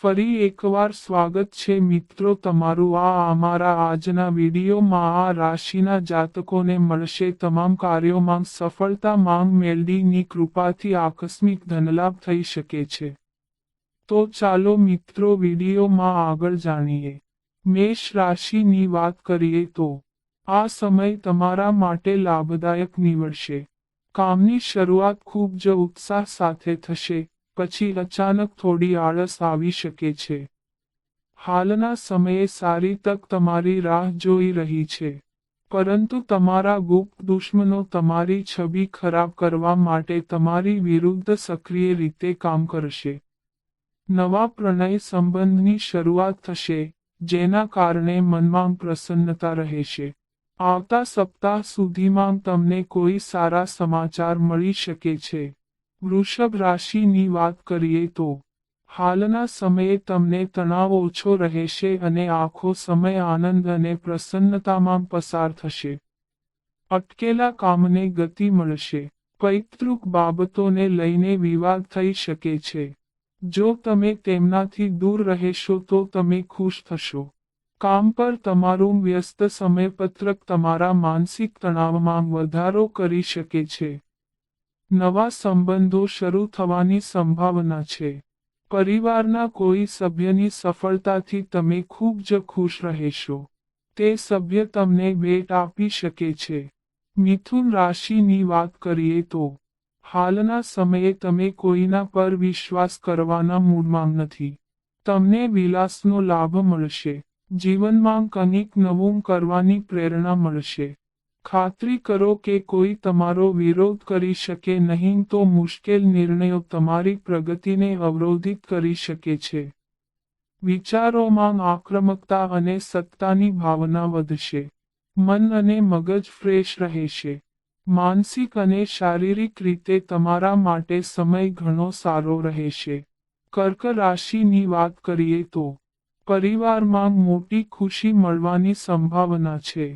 ફરી એકવાર સ્વાગત છે મિત્રો તમારું અમારા આજના વિડીયોમાં આ રાશિના જાતકોને મળશે તમામ કાર્યોમાં સફળતા માંગ મેલડીની કૃપાથી આકસ્મિક ધનલાભ થઈ શકે છે. તો ચાલો મિત્રો વિડીયોમાં આગળ જાણીએ. મેષ રાશિની વાત કરીએ તો આ સમય તમારા માટે લાભદાયક નીવડશે. કામની શરૂઆત ખૂબ જ ઉત્સાહ સાથે થશે. પછી અચાનક થોડી આળસ આવી શકે છે. હાલના સમયે સારી તક તમારી રાહ જોઈ રહી છે. પરંતુ તમારા ગુપ્ત દુશ્મનો તમારી છબી ખરાબ કરવા માટે તમારી વિરુદ્ધ સક્રિય રીતે કામ કરશે. નવા પ્રણય સંબંધની શરૂઆત થશે, જેના કારણે મનમાં પ્રસન્નતા રહેશે. આવતા સપ્તાહ સુધીમાં તમને કોઈ સારા સમાચાર મળી શકે છે. વૃષભ રાશિની વાત કરીએ તો હાલના સમયે તમને તણાવ ઓછો રહેશે અને આખો સમય આનંદ અને પ્રસન્નતામાં પસાર થશે. અટકેલા કામને ગતિ મળશે. પૈતૃક બાબતોને લઈને વિવાદ થઈ શકે છે. જો તમે તેમનાથી દૂર રહેશો તો તમે ખુશ થશો. કામ પર તમારું વ્યસ્ત સમયપત્રક તમારા માનસિક તણાવમાં વધારો કરી શકે છે. નવા સંબંધો શરૂ થવાની સંભાવના છે. પરિવારના કોઈ સભ્યની સફળતાથી તમે ખૂબ જ ખુશ રહેશો. તે સભ્ય તમને ભેટ આપી શકે છે. મિથુન રાશિની વાત કરીએ તો હાલના સમયે તમે કોઈના પર વિશ્વાસ કરવાના મૂડમાં નથી. તમને વિલાસનો લાભ મળશે. જીવનમાં કંઈક નવું કરવાની પ્રેરણા મળશે. ખાતરી કરો કે કોઈ તમારો વિરોધ કરી શકે નહીં તો મુશ્કેલ નિર્ણયો તમારી પ્રગતિને અવરોધિત કરી શકે છે. વિચારોમાં આક્રમકતા અને સત્તાની ભાવના વધશે. મન અને મગજ ફ્રેશ રહેશે. માનસિક અને શારીરિક રીતે તમારા માટે સમય ઘણો સારો રહેશે. કર્ક રાશિની વાત કરીએ તો પરિવારમાં મોટી ખુશી મળવાની સંભાવના છે.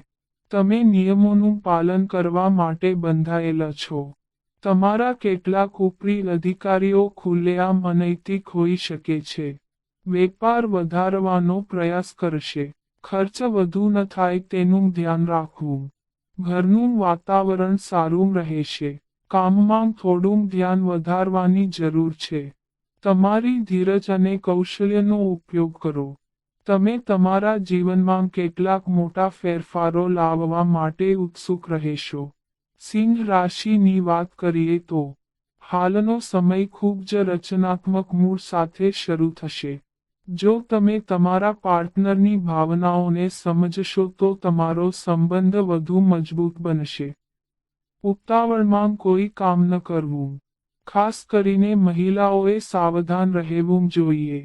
તમે નિયમોનું પાલન કરવા માટે બંધાયેલા છો. તમારા કેટલાક ઉપરી અધિકારીઓ ખુલ્લેઆમ અનૈતિક હોઈ શકે છે. વેપાર વધારવાનો પ્રયાસ કરશે. ખર્ચ વધુ ન થાય તેનું ધ્યાન રાખવું. ઘરનું વાતાવરણ સારું રહેશે. કામમાં થોડું ધ્યાન વધારવાની જરૂર છે. તમારી ધીરજ અને કૌશલ્યનો ઉપયોગ કરો. તમે તમારા જીવનમાં કેટલાક મોટા ફેરફારો લાવવા માટે ઉત્સુક રહેશો. સિંહ રાશિની વાત કરીએ તો હાલનો સમય ખૂબ જ રચનાત્મક મૂડ સાથે શરૂ થશે. જો તમે તમારા પાર્ટનરની ભાવનાઓને સમજશો તો તમારો સંબંધ વધુ મજબૂત બનશે. ઉતાવળમાં કોઈ કામ ન કરવું. ખાસ કરીને મહિલાઓએ સાવધાન રહેવું જોઈએ.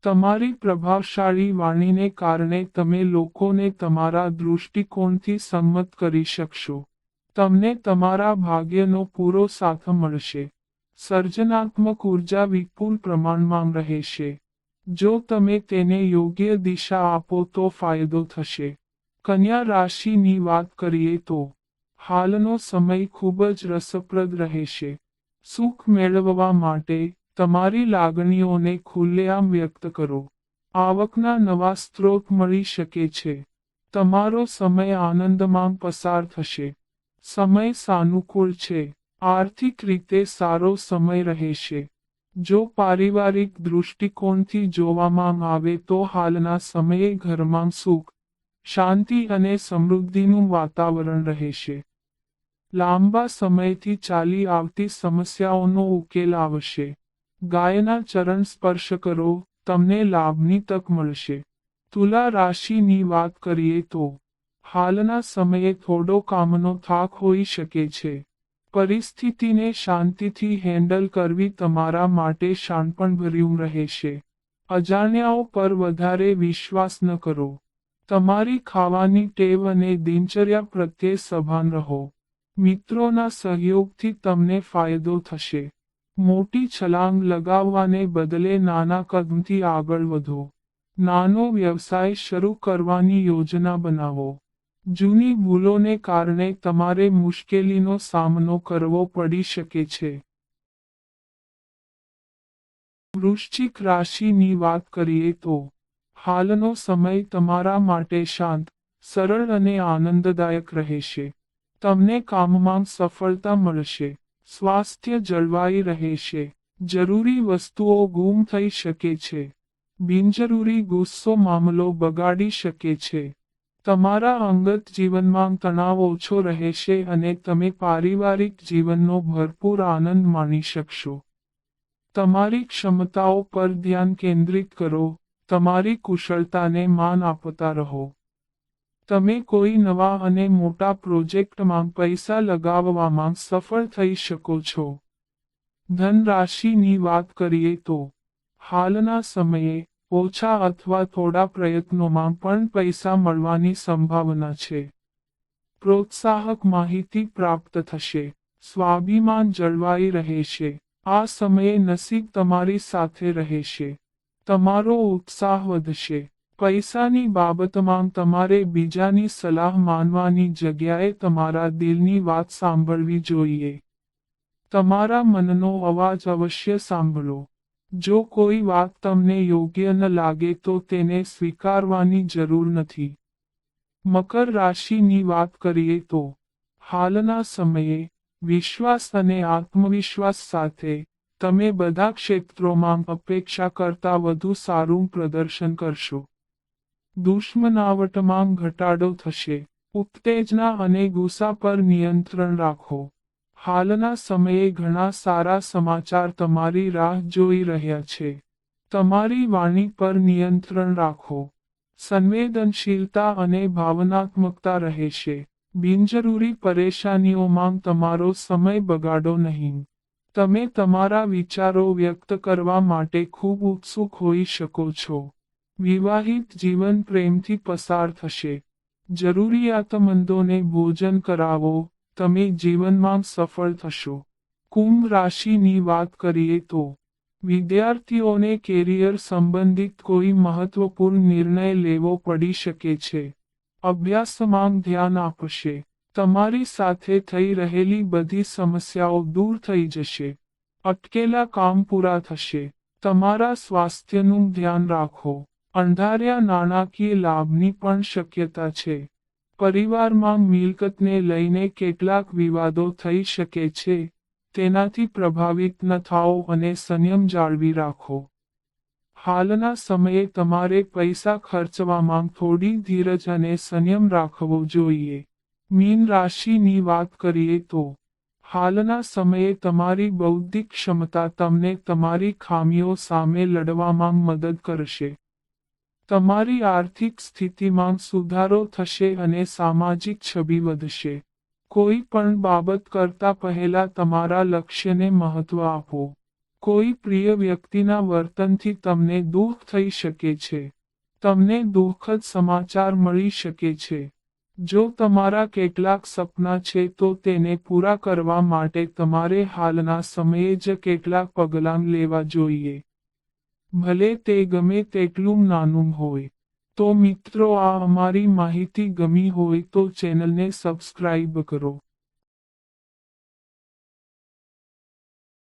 તમારી પ્રભાવશાળી વાણીને કારણે તમે લોકોને તમારા દૃષ્ટિકોણથી સંમત કરી શકશો. તમને તમારા ભાગ્યનો પૂરો સાથ મળશે. સર્જનાત્મક ઉર્જા વિપુલ પ્રમાણમાં રહેશે. જો તમે તેને યોગ્ય દિશા આપો તો ફાયદો થશે. કન્યા રાશિની વાત કરીએ તો હાલનો સમય ખૂબ જ રસપ્રદ રહેશે. સુખ મેળવવા માટે તમારી લાગણીઓને ખુલ્લેઆમ વ્યક્ત કરો. આવકના નવા સ્ત્રોત મળી શકે છે. તમારો સમય આનંદમાં પસાર થશે. સમય સાનુકૂળ છે. આર્થિક રીતે સારો સમય રહેશે. જો પારિવારિક દૃષ્ટિકોણથી જોવામાં આવે તો હાલના સમયે ઘરમાં સુખ, શાંતિ અને સમૃદ્ધિનું વાતાવરણ રહેશે. લાંબા સમયથી ચાલી આવતી સમસ્યાઓનો ઉકેલ આવશે. ગાયના ચરણ સ્પર્શ કરો, તમને લાભની તક મળશે. તુલા રાશિની વાત કરીએ તો હાલના સમયે થોડો કામનો થાક હોઈ શકે છે. પરિસ્થિતિને શાંતિથી હેન્ડલ કરવી તમારા માટે શાણપણભર્યું રહેશે. અજાણ્યાઓ પર વધારે વિશ્વાસ ન કરો. તમારી ખાવાની ટેવ અને દિનચર્યા પ્રત્યે સભાન રહો. મિત્રોના સહયોગથી તમને ફાયદો થશે. મોટી છલાંગ લગાવવાને બદલે નાના કદમથી આગળ વધો. નાનો વ્યવસાય શરૂ કરવાની યોજના બનાવો. જૂની ભૂલોને કારણે તમારે મુશ્કેલીનો સામનો કરવો પડી શકે છે. વૃશ્ચિક રાશિની વાત કરીએ તો હાલનો સમય તમારા માટે શાંત, સરળ અને આનંદદાયક રહેશે. તમને કામમાં સફળતા મળશે. સ્વાસ્થ્ય જળવાઈ રહેશે. જરૂરી વસ્તુઓ ગુમ થઈ શકે છે. બિનજરૂરી ગુસ્સો મામલો બગાડી શકે છે. તમારા અંગત જીવનમાં તણાવ ઓછો રહેશે અને તમે પારિવારિક જીવનનો ભરપૂર આનંદ માણી શકશો. તમારી ક્ષમતાઓ પર ધ્યાન કેન્દ્રિત કરો. તમારી કુશળતાને માન આપતા રહો. તમે કોઈ નવા અને મોટા પ્રોજેક્ટમાં પૈસા લગાવવામાં સફળ થઈ શકો છો. ધન રાશિની વાત કરીએ તો હાલના સમયે ઓછા અથવા થોડા પ્રયત્નોમાં પણ પૈસા મળવાની સંભાવના છે. પ્રોત્સાહક માહિતી પ્રાપ્ત થશે. સ્વાભિમાન જળવાઈ રહેશે. આ સમયે નસીબ તમારી સાથે રહેશે. તમારો ઉત્સાહ વધશે. પૈસાની બાબતમાં તમારે બીજાની સલાહ માનવાની જગ્યાએ તમારા દિલની વાત સાંભળવી જોઈએ. તમારા મનનો અવાજ અવશ્ય સાંભળો. જો કોઈ વાત તમને યોગ્ય ન લાગે તો તેને સ્વીકારવાની જરૂર નથી. મકર રાશિની વાત કરીએ તો હાલના સમયે વિશ્વાસ અને આત્મવિશ્વાસ સાથે તમે બધા ક્ષેત્રોમાં અપેક્ષા કરતાં વધુ સારું પ્રદર્શન કરશો. દુશ્મનાવટમાં ઘટાડો થશે. ઉત્તેજના અને ગુસ્સા પર નિયંત્રણ રાખો. હાલના સમયે ઘણા સારા સમાચાર તમારી રાહ જોઈ રહ્યા છે. તમારી વાણી પર નિયંત્રણ રાખો. સંવેદનશીલતા અને ભાવનાત્મકતા રહેશે. બિનજરૂરી પરેશાનીઓમાં તમારો સમય બગાડો નહીં. તમે તમારા વિચારો વ્યક્ત કરવા માટે ખૂબ ઉત્સુક હોઈ શકો છો. વિવાહિત જીવન પ્રેમથી પસાર થશે. જરૂરિયાતમંદોને ભોજન કરાવો. તમે જીવનમાં સફળ થશો. કુંભ રાશિની વાત કરીએ તો વિદ્યાર્થીઓને કેરિયર સંબંધિત કોઈ મહત્વપૂર્ણ નિર્ણય લેવો પડી શકે છે. અભ્યાસમાં ધ્યાન આપશે. તમારી સાથે થઈ રહેલી બધી સમસ્યાઓ દૂર થઈ જશે. અટકેલા કામ પૂરા થશે. તમારા સ્વાસ્થ્યનું ધ્યાન રાખો. અણધાર્યા નાણાકીય લાભની પણ શક્યતા છે. પરિવારમાં મિલકતને લઈને કેટલાક વિવાદો થઈ શકે છે. તેનાથી પ્રભાવિત ન થાઓ અને સંયમ જાળવી રાખો. હાલના સમયે તમારે પૈસા ખર્ચવામાં થોડી ધીરજ અને સંયમ રાખવો જોઈએ. મીન રાશિની વાત કરીએ તો હાલના સમયે તમારી બૌદ્ધિક ક્ષમતા તમને તમારી ખામીઓ સામે લડવામાં મદદ કરશે. તમારી આર્થિક સ્થિતિમાં સુધારો થશે અને સામાજિક છબી વધશે. કોઈ પણ બાબત કરતા પહેલા તમારા લક્ષ્યને મહત્વ આપો. કોઈ પ્રિય વ્યક્તિના વર્તનથી તમને દુઃખ થઈ શકે છે. તમને દુઃખદ સમાચાર મળી શકે છે. જો તમારા કેટલાક સપના છે તો તેને પૂરા કરવા માટે તમારે હાલના સમયે જ કેટલાક પગલાં લેવા જોઈએ. ભલે તે ગમે તેટલું નાનું હોય. તો મિત્રો, આ અમારી માહિતી ગમી હોય તો ચેનલને સબસ્ક્રાઇબ કરો.